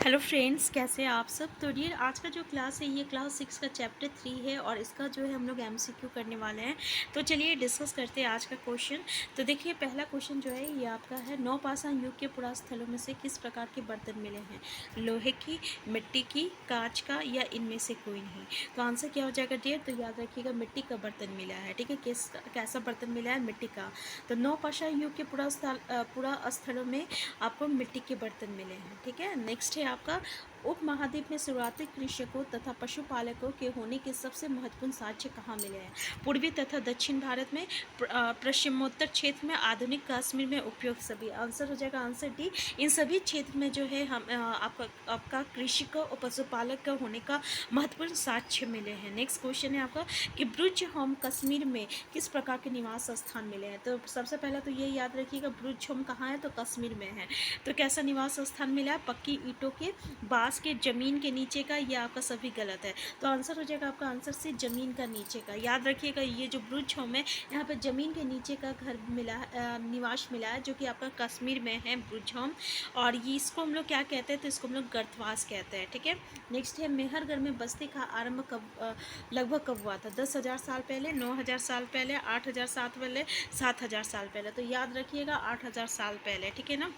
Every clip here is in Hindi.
हेलो फ्रेंड्स, कैसे हैं आप सब। तो डियर, आज का जो क्लास है ये क्लास 6 का चैप्टर 3 है और इसका जो है हम लोग एमसीक्यू करने वाले हैं। तो चलिए डिस्कस करते हैं आज का क्वेश्चन। तो देखिए, पहला क्वेश्चन जो है ये आपका है, नौपाषाण युग के पुरास्थलों में से किस प्रकार के बर्तन मिले हैं? लोहे की, मिट्टी की, कांच का या इनमें से कोई नहीं। तो आंसर क्या हो जाएगा डियर? तो याद रखिएगा, मिट्टी का बर्तन मिला है। ठीक है, कैसा बर्तन मिला है? मिट्टी का। तो नौपाषाण युग के पुरास्थलों में आपको मिट्टी के बर्तन मिले हैं। ठीक है, नेक्स्ट है आपका, उपमहाद्वीप में शुरुआती कृषकों तथा पशुपालकों के होने के सबसे महत्वपूर्ण साक्ष्य कहाँ मिले हैं? पूर्वी तथा दक्षिण भारत में, पश्चिमोत्तर क्षेत्र में, आधुनिक कश्मीर में, उपयुक्त सभी। आंसर हो जाएगा आंसर डी। इन सभी क्षेत्र में जो है हम आपका कृषकों और पशुपालक का होने का महत्वपूर्ण साक्ष्य मिले हैं। नेक्स्ट क्वेश्चन है आपका कि ब्रुज होम कश्मीर में किस प्रकार के निवास स्थान मिले हैं? तो सबसे पहले तो ये याद रखिएगा, ब्रुज होम कहाँ है? तो कश्मीर में है। तो कैसा निवास स्थान मिला है? पक्की ईंटों के, बांस के, जमीन के नीचे का। ये आपका सभी गलत है। तो आंसर हो जाएगा आपका आंसर से जमीन का नीचे का। याद रखिएगा, ये जो ब्रुज होम है यहाँ पर जमीन के नीचे का घर मिला है, निवास मिला है, जो कि आपका कश्मीर में है ब्रुज होम। और ये इसको हम लोग क्या कहते हैं? तो इसको हम लोग गर्तवास कहते हैं। ठीक है, नेक्स्ट है, मेहरगढ़ में बस्ती का आरंभ लगभग कब हुआ था? 10,000 साल पहले, 9,000 साल पहले, 8,000 साल पहले, 7,000 साल पहले। तो याद रखिएगा 8,000 साल पहले। ठीक है ना।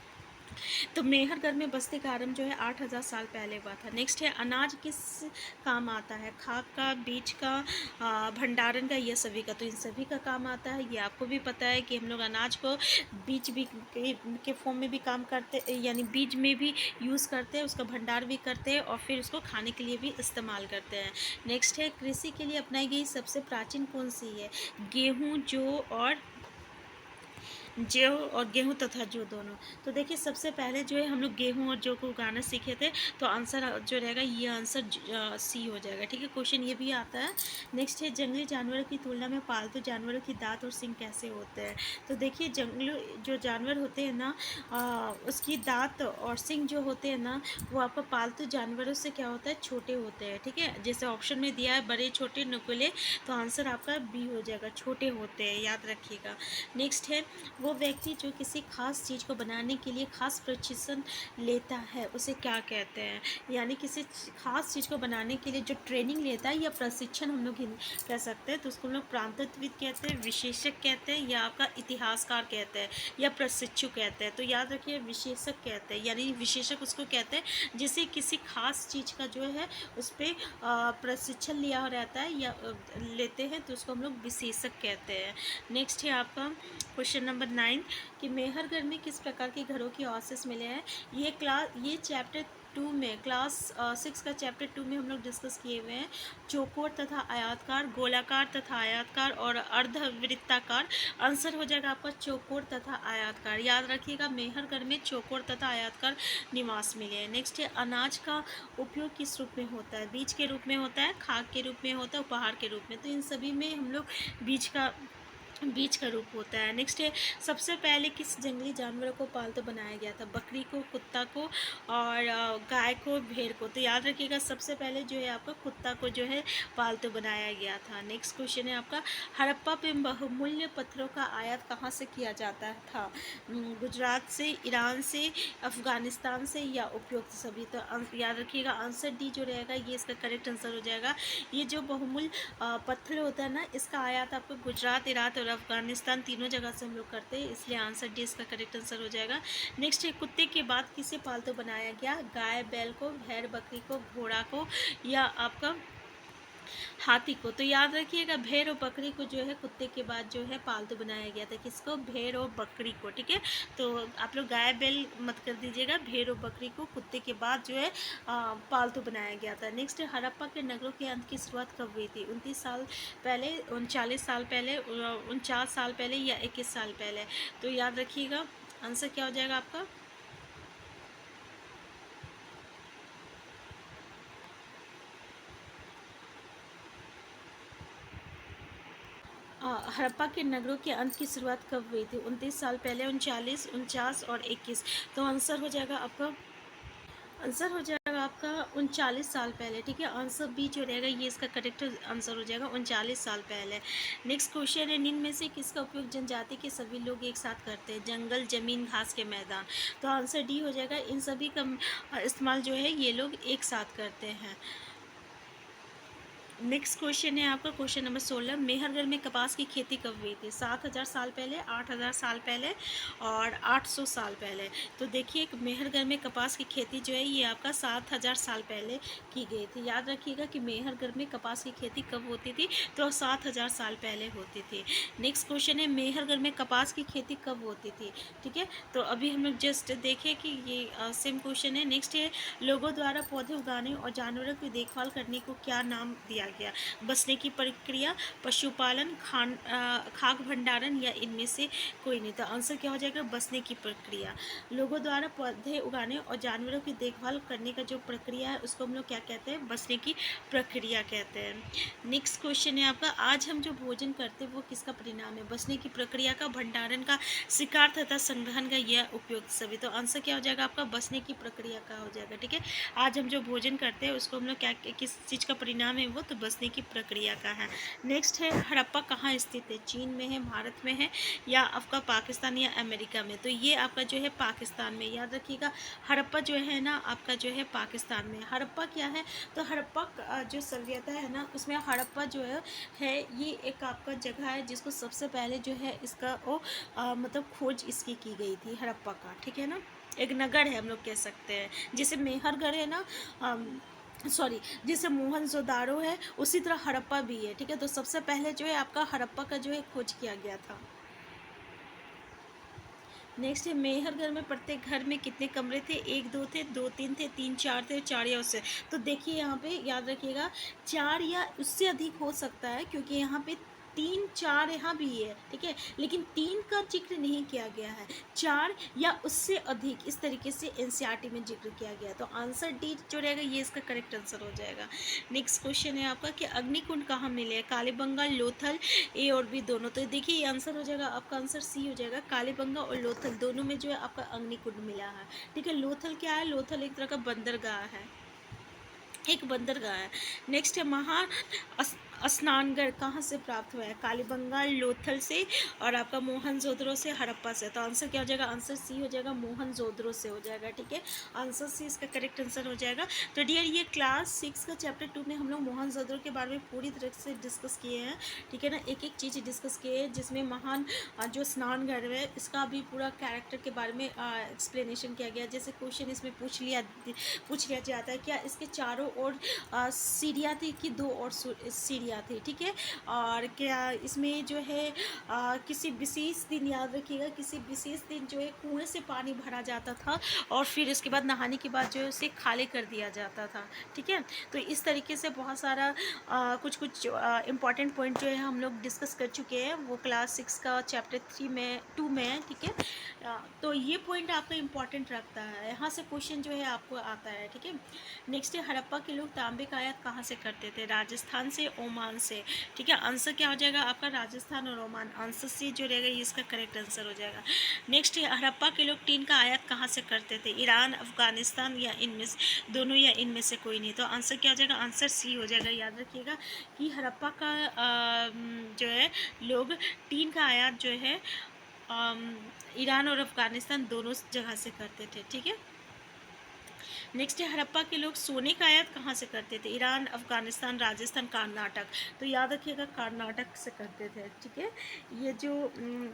तो मेहरगढ़ में बस्ती का आरंभ जो है 8,000 साल पहले हुआ था। नेक्स्ट है, अनाज किस काम आता है? खाद का, बीज का, भंडारण का या सभी का? तो इन सभी का काम आता है। ये आपको भी पता है कि हम लोग अनाज को बीज भी के फॉर्म में भी काम करते, यानी बीज में भी यूज़ करते हैं, उसका भंडार भी करते हैं और फिर उसको खाने के लिए भी इस्तेमाल करते हैं। नेक्स्ट है, कृषि के लिए अपनाई गई सबसे प्राचीन कौन सी है? गेहूँ, गेहूँ तथा जौ दोनों। तो देखिए, सबसे पहले जो है हम लोग गेहूँ और जौ को उगाना सीखे थे। तो आंसर जो रहेगा ये आंसर सी हो जाएगा। ठीक है, क्वेश्चन ये भी आता है। नेक्स्ट है, जंगली जानवरों की तुलना में पालतू जानवरों की दांत और सींग कैसे होते हैं? तो देखिए, जंगली जो जानवर होते हैं ना, उसकी दांत और सींग जो होते हैं ना, वो आपका पालतू जानवरों से क्या होता है? छोटे होते हैं। ठीक है, जैसे ऑप्शन में दिया है बड़े, छोटे, नुकीले। तो आंसर आपका बी हो जाएगा, छोटे होते हैं। याद रखिएगा। नेक्स्ट है, वो व्यक्ति जो किसी खास चीज़ को बनाने के लिए खास प्रशिक्षण लेता है उसे क्या कहते हैं? यानी किसी खास चीज़ को बनाने के लिए जो ट्रेनिंग लेता है या प्रशिक्षण हम लोग कह सकते हैं, तो उसको हम लोग प्रांतत्वविद कहते हैं, विशेषज्ञ कहते हैं, या आपका इतिहासकार कहते हैं, या प्रशिक्षु कहते हैं। तो याद रखिए, विशेषज्ञ कहते हैं, यानी विशेषज्ञ उसको कहते हैं जिसे किसी खास चीज़ का जो है उस पर प्रशिक्षण लिया रहता है या लेते हैं, तो उसको हम लोग विशेषज्ञ कहते हैं। नेक्स्ट है आपका क्वेश्चन नंबर 9 कि मेहरगढ़ में किस प्रकार के घरों के अवशेष मिले हैं? ये चैप्टर 2 में, क्लास 6 का चैप्टर 2 में हम लोग डिस्कस किए हुए हैं। चौकोर तथा आयताकार, गोलाकार तथा आयताकार और अर्धवृत्ताकार। आंसर हो जाएगा आपका चौकोर तथा आयताकार। याद रखिएगा, मेहरगढ़ में चौकोर तथा आयताकार निवास मिले हैं। नेक्स्ट है, अनाज का उपयोग किस रूप में होता है? बीज के रूप में होता है, खाद के रूप में होता है, उपहार के रूप में। तो इन सभी में हम लोग बीज का रूप होता है। नेक्स्ट है, सबसे पहले किस जंगली जानवरों को पालतू बनाया गया था? बकरी को, कुत्ता को और गाय को, भेड़ को। तो याद रखिएगा, सबसे पहले जो है आपका कुत्ता को जो है पालतू बनाया गया था। नेक्स्ट क्वेश्चन है आपका, हड़प्पा पे बहुमूल्य पत्थरों का आयात कहाँ से किया जाता था? गुजरात से, ईरान से, अफगानिस्तान से या उपयुक्त सभी। तो याद रखिएगा, आंसर डी जो रहेगा ये इसका करेक्ट आंसर हो जाएगा। ये जो बहुमूल्य पत्थर होता है ना, इसका आयात आपको गुजरात, ईरान और अफगानिस्तान तीनों जगह से हम लोग करते हैं, इसलिए आंसर डी इसका करेक्ट आंसर हो जाएगा। नेक्स्ट है, कुत्ते के बाद किसे पालतू बनाया गया? गाय, बैल को, भेड़, बकरी को, घोड़ा को या आपका हाथी को। तो याद रखिएगा, भेड़ और बकरी को जो है कुत्ते के बाद जो है पालतू बनाया गया था। किसको? भेड़ और बकरी को। ठीक है, तो आप लोग गाय बैल मत कर दीजिएगा, भेड़ और बकरी को कुत्ते के बाद जो है पालतू बनाया गया था। नेक्स्ट है, हड़प्पा के नगरों के अंत की शुरुआत कब हुई थी? 29 साल पहले, 39 साल पहले, 49 साल पहले या 21 साल पहले। तो याद रखिएगा, आंसर क्या हो जाएगा आपका? हड़प्पा के नगरों के अंत की शुरुआत कब हुई थी? 29 साल पहले, 39, 49 और 21। तो आंसर हो जाएगा आपका आपका 39 साल पहले, ठीक है। आंसर बी जो रहेगा ये इसका करेक्ट आंसर हो जाएगा, 39 साल पहले। नेक्स्ट क्वेश्चन है, निम्न में से किसका उपयोग जनजाति के सभी लोग एक साथ करते हैं? जंगल, जमीन, घास के मैदान। तो आंसर डी हो जाएगा, इन सभी का इस्तेमाल जो है ये लोग एक साथ करते हैं। नेक्स्ट क्वेश्चन है आपका क्वेश्चन नंबर 16, मेहरगढ़ में कपास की खेती कब हुई थी? 7,000 साल पहले, 8,000 साल पहले और 800 साल पहले। तो देखिए मेहरगढ़ में कपास की खेती जो है ये आपका 7,000 साल पहले की गई थी। याद रखिएगा कि मेहरगढ़ में कपास की खेती कब होती थी, तो 7,000 साल पहले होती थी। नेक्स्ट क्वेश्चन है, मेहरगढ़ में कपास की खेती कब होती थी? ठीक है, तो अभी हम लोग जस्ट देखें कि ये सेम क्वेश्चन है। नेक्स्ट है, लोगों द्वारा पौधे उगाने और जानवरों की देखभाल करने को क्या नाम दिया गया? बसने की प्रक्रिया, पशुपालन, खाद्य भंडारण या इनमें से कोई नहीं। तो आंसर क्या हो जाएगा? बसने की प्रक्रिया। लोगों द्वारा पौधे उगाने और जानवरों की देखभाल करने का जो प्रक्रिया है उसको हम लोग क्या कहते हैं? बसने की प्रक्रिया कहते हैं। नेक्स्ट क्वेश्चन है आपका, आज हम जो भोजन करते हैं वो किसका परिणाम है? बसने की प्रक्रिया का, भंडारण का, शिकार तथा संग्रहण का या उपयोग सभी। तो आंसर क्या हो जाएगा आपका? बसने की प्रक्रिया का हो जाएगा, ठीक है। आज हम जो भोजन करते हैं उसको हम लोग क्या, किस चीज़ का परिणाम है वो? तो बसने की प्रक्रिया का है। नेक्स्ट है, हड़प्पा कहाँ स्थित है? चीन में है, भारत में है या आपका पाकिस्तान या अमेरिका में? तो ये आपका जो है पाकिस्तान में। याद रखिएगा हड़प्पा जो है ना आपका जो है पाकिस्तान में। हड़प्पा क्या है? तो हड़प्पा जो सभ्यता है ना उसमें हड़प्पा जो है ये एक आपका जगह है जिसको सबसे पहले जो है इसका वो मतलब खोज इसकी की गई थी हड़प्पा का, ठीक है ना। एक नगर है हम लोग कह सकते हैं, जैसे मेहरगढ़ है ना, सॉरी जैसे मोहनजोदारो है उसी तरह हड़प्पा भी है, ठीक है। तो सबसे पहले जो है आपका हड़प्पा का जो है खोज किया गया था। नेक्स्ट है, मेहरगढ़ में प्रत्येक घर में कितने कमरे थे? 1 2 थे, 2 3 थे, 3 4 थे, 4 या उससे। तो देखिए यहाँ पे याद रखिएगा 4 या उससे अधिक हो सकता है क्योंकि यहाँ पे 3 4 यहाँ भी है, ठीक है, लेकिन 3 का जिक्र नहीं किया गया है। 4 या उससे अधिक इस तरीके से एनसीईआरटी में जिक्र किया गया। तो आंसर डी जो रहेगा ये इसका करेक्ट आंसर हो जाएगा। नेक्स्ट क्वेश्चन है आपका कि अग्निकुंड कहाँ मिले हैं? कालीबंगा, लोथल, ए और बी दोनों। तो देखिए ये आंसर हो जाएगा आपका, आंसर सी हो जाएगा। कालीबंगा और लोथल दोनों में जो है आपका अग्निकुंड मिला है, ठीक है। लोथल क्या है? लोथल एक तरह का बंदरगाह है, एक बंदरगाह है। नेक्स्ट है, महा स्नानगढ़ कहाँ से प्राप्त हुआ है? कालीबंगा, लोथल से और आपका मोहनजोदड़ो से, हड़प्पा से। तो आंसर क्या हो जाएगा? आंसर सी हो जाएगा, मोहनजोदड़ो से हो जाएगा, ठीक है। आंसर सी इसका करेक्ट आंसर हो जाएगा। तो डियर ये क्लास 6 का चैप्टर 2 में हम लोग मोहनजोदड़ो के बारे में पूरी तरह से डिस्कस किए हैं, ठीक है ना। एक एक चीज़ डिस्कस किए हैं जिसमें महान जो स्नानगढ़ है इसका भी पूरा कैरेक्टर के बारे में एक्सप्लेनेशन किया गया। जैसे क्वेश्चन इसमें पूछ लिया जाता है क्या इसके चारों ओर सीढ़ियाँ थी कि 2 और सीढ़ियाँ थी, ठीक है। और क्या इसमें जो है किसी विशेष दिन, याद रखिएगा किसी विशेष दिन जो है कुएं से पानी भरा जाता था और फिर इसके बाद नहाने के बाद जो है उसे खाली कर दिया जाता था, ठीक है। तो इस तरीके से बहुत सारा कुछ कुछ इम्पॉर्टेंट पॉइंट जो है हम लोग डिस्कस कर चुके हैं, वो क्लास 6 का चैप्टर 2 में है, ठीक है। तो ये पॉइंट आपका इम्पॉर्टेंट रखता है, यहाँ से क्वेश्चन जो है आपको आता है, ठीक है। नेक्स्ट है, हड़प्पा के लोग तांबे का आयात कहाँ से करते थे? राजस्थान से, ओमान से, ठीक है। आंसर क्या हो जाएगा आपका? राजस्थान और ओमान। आंसर सी जो रहेगा ये इसका करेक्ट आंसर हो जाएगा। नेक्स्ट है, हड़प्पा के लोग टीन का आयात कहाँ से करते थे? ईरान, अफगानिस्तान या इनमें से दोनों या इनमें से कोई नहीं। तो आंसर क्या हो जाएगा? आंसर सी हो जाएगा। याद रखिएगा कि हड़प्पा का जो है लोग टीन का आयात जो है ईरान और अफगानिस्तान दोनों जगह से करते थे, ठीक है। नेक्स्ट है, हड़प्पा के लोग सोने का आयात कहाँ से करते थे? ईरान, अफगानिस्तान, राजस्थान, कर्नाटक। तो याद रखिएगा कर्नाटक से करते थे, ठीक है।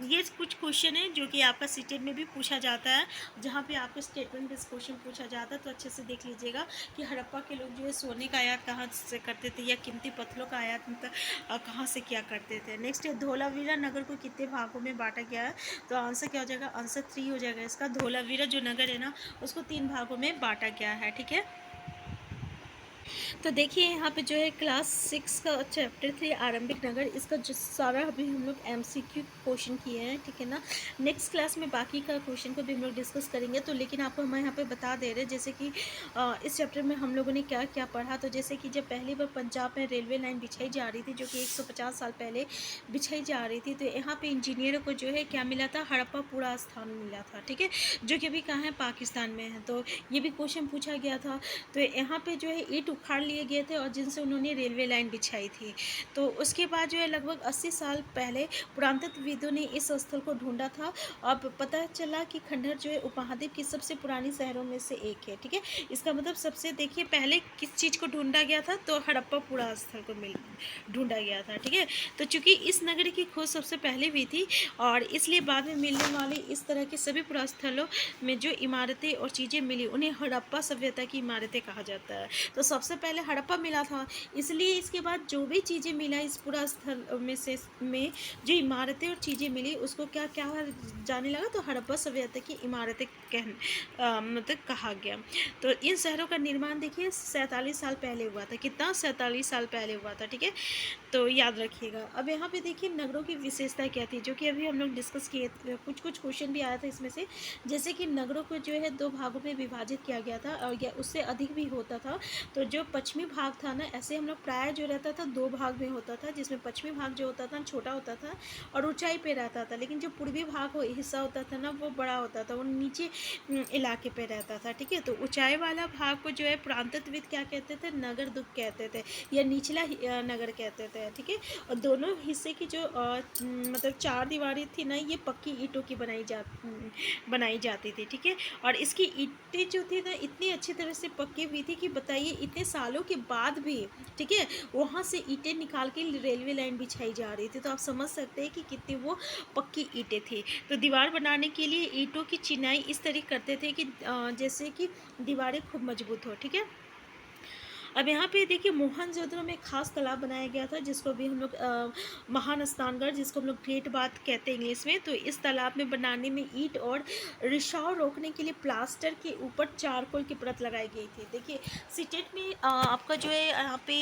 ये कुछ क्वेश्चन है जो कि आपका सीटेट में भी पूछा जाता है, जहाँ पे आपके स्टेटमेंट बेस्ड क्वेश्चन पूछा जाता है। तो अच्छे से देख लीजिएगा कि हड़प्पा के लोग जो है सोने का आयात कहाँ से करते थे या कीमती पत्थरों का आयात कहाँ से किया करते थे। नेक्स्ट है, धोलावीरा नगर को कितने भागों में बांटा गया है? तो आंसर क्या हो जाएगा? आंसर 3 हो जाएगा इसका। धोलावीरा जो नगर है ना उसको 3 भागों में बांटा गया है, ठीक है। तो देखिए यहाँ पे जो है क्लास 6 का चैप्टर 3 आरंभिक नगर, इसका जो सारा अभी हम लोग एमसीक्यू क्वेश्चन किए हैं, ठीक है ना। नेक्स्ट क्लास में बाकी का क्वेश्चन को भी हम लोग डिस्कस करेंगे। तो लेकिन आपको हम यहाँ पे बता दे रहे हैं जैसे कि इस चैप्टर में हम लोगों ने क्या क्या पढ़ा। तो जैसे कि जब पहली बार पंजाब में रेलवे लाइन बिछाई जा रही थी, जो कि 150 साल पहले बिछाई जा रही थी, तो यहाँ पे इंजीनियरों को जो है क्या मिला था, हड़प्पा पूरा स्थान मिला था, ठीक है, जो कि अभी कहाँ है, पाकिस्तान में है। तो ये भी क्वेश्चन पूछा गया था। तो यहाँ पे जो है ईंट उखाड़ लिए गए थे और जिनसे उन्होंने रेलवे लाइन बिछाई थी। तो उसके बाद जो है लगभग 80 साल पहले पुरातत्वविदों ने इस स्थल को ढूंढा था। अब पता चला कि खंडहर जो है उपमहाद्वीप की सबसे पुरानी शहरों में से एक है, ठीक है। इसका मतलब सबसे देखिए पहले किस चीज़ को ढूंढा गया था, तो हड़प्पा पूरा स्थल को मिल ढूंढा गया था, ठीक है। तो चूंकि इस नगरी की खोज सबसे पहले हुई थी और इसलिए बाद में मिलने वाले इस तरह के सभी पुरास्थलों में जो इमारतें और चीज़ें मिली उन्हें हड़प्पा सभ्यता की इमारतें कहा जाता है। तो सबसे पहले हड़प्पा मिला था, इसलिए इसके बाद जो भी चीज़ें मिला इस पूरा स्थल में जो इमारतें और चीज़ें मिली उसको क्या क्या जाने लगा, तो हड़प्पा सभ्यता की इमारतें मतलब कहा गया। तो इन शहरों का निर्माण देखिए 47 साल पहले हुआ था। कितना, 47 साल पहले हुआ था, ठीक है। तो याद रखिएगा। अब यहाँ पे देखिए नगरों की विशेषता क्या थी, जो कि अभी हम लोग डिस्कस किए, कुछ कुछ क्वेश्चन भी आया था इसमें से। जैसे कि नगरों को जो है 2 भागों में विभाजित किया गया था और या उससे अधिक भी होता था। तो जो पश्चिमी भाग था ना, ऐसे हम लोग प्राय जो रहता था 2 भाग में होता था, जिसमें पश्चिमी भाग जो होता था छोटा होता था और ऊंचाई पे रहता था, लेकिन जो पूर्वी भाग हिस्सा होता था ना वो बड़ा होता था, वो नीचे इलाके पे रहता था, ठीक है। तो ऊंचाई वाला भाग को जो है पुरातत्वविद क्या कहते थे, नगर दुर्ग कहते थे या निचला नगर कहते थे, ठीक है। और दोनों हिस्से की जो मतलब 4 दीवारें थी ना, ये पक्की ईंटों की बनाई जाती थी, ठीक है। और इसकी ईंटें जो थी ना इतनी अच्छी तरह से पक्की हुई थी कि बताइए इतने सालों के बाद भी, ठीक है, वहाँ से ईंटें निकाल के रेलवे लाइन बिछाई जा रही थी। तो आप समझ सकते हैं कि कितनी वो पक्की ईंटें थी। तो दीवार बनाने के लिए ईंटों की चिनाई इस तरह करते थे कि जैसे कि दीवारें खूब मजबूत हो, ठीक है। अब यहाँ पे देखिए मोहनजोदड़ो में खास तालाब बनाया गया था, जिसको भी हम लोग महान स्नानघर, जिसको हम लोग ग्रेट बाथ कहते हैं इंग्लिश में। तो इस तालाब में बनाने में ईंट और रिसाव रोकने के लिए प्लास्टर के ऊपर चारकोल की परत लगाई गई थी। देखिए सीटेट में आपका जो है यहाँ पे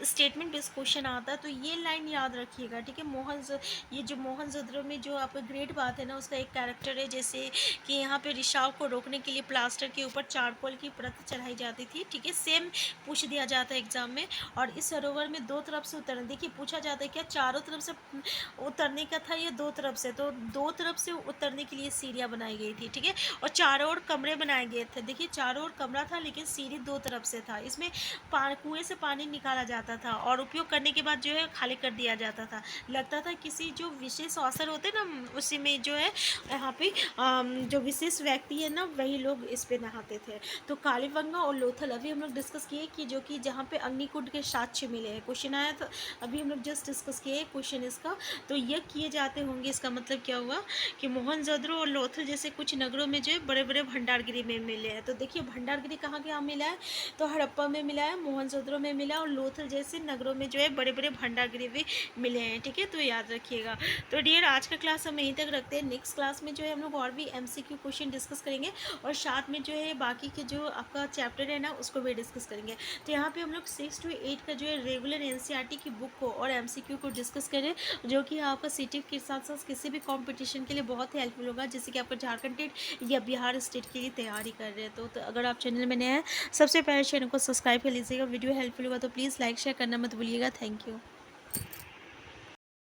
स्टेटमेंट बेस्ड क्वेश्चन आता है, तो ये लाइन याद रखिएगा, ठीक है। ये जो मोहनजोदड़ो में जो आपका ग्रेट बात है ना, उसका एक कैरेक्टर है, जैसे कि यहाँ पे रिसाव को रोकने के लिए प्लास्टर के ऊपर चारकोल की परत चढ़ाई जाती थी, ठीक है। सेम पूछ दिया जाता है एग्जाम में। और इस सरोवर में 2 तरफ से उतरने, देखिए पूछा जाता है क्या चारों तरफ से उतरने का था या 2 तरफ से, तो 2 तरफ से उतरने के लिए सीढ़ियाँ बनाई गई थी, ठीक है। और चारों ओर कमरे बनाए गए थे। देखिए चारों ओर कमरा था लेकिन सीढ़ी 2 तरफ से था। इसमें कुएं से पानी निकाला जाता था और उपयोग करने के बाद जो है खाली कर दिया जाता था। लगता था किसी जो विशेष अवसर होते ना, उसी में जो है यहाँ पे जो विशेष व्यक्ति है ना, वही लोग इस पे नहाते थे। तो कालीबंगा और लोथल अभी हम लोग डिस्कस किए कि जो कि जहाँ पे अग्निकुंड के साक्ष्य मिले हैं, क्वेश्चन आया था अभी हम लोग जस्ट डिस्कस किए क्वेश्चन इसका। तो ये किए जाते होंगे, इसका मतलब क्या हुआ कि मोहनजोदड़ो और लोथल जैसे कुछ नगरों में जो है बड़े बड़े भंडारगिरी में मिले हैं। तो देखिए भंडारगिरी कहाँ कहाँ मिला है, तो हड़प्पा में मिला है, मोहनजोदड़ो में मिला और लोथल जैसे नगरों में जो है बड़े बड़े भंडारगिरी भी मिले हैं, ठीक है। तो याद रखिएगा। तो डियर आज का क्लास हम यहीं तक रखते हैं। नेक्स्ट क्लास में जो है हम लोग और भी एमसीक्यू क्वेश्चन डिस्कस करेंगे और साथ में जो है बाकी के जो आपका चैप्टर है ना उसको भी डिस्कस करेंगे। तो यहाँ पे हम लोग 6 to 8 का जो है रेगुलर एनसीईआरटी की बुक को और एमसीक्यू को डिस्कस करें, जो कि आपका सीटेट के साथ साथ किसी भी कंपटीशन के लिए बहुत ही हेल्पफुल होगा, जैसे कि आपका झारखंड टेट या बिहार स्टेट के लिए तैयारी कर रहे हैं। तो अगर आप चैनल में नए हैं सबसे पहले चैनल को सब्सक्राइब कर लीजिएगा। वीडियो हेल्पफुल होगा तो प्लीज़ लाइक शेयर करना मत भूलिएगा। Thank you.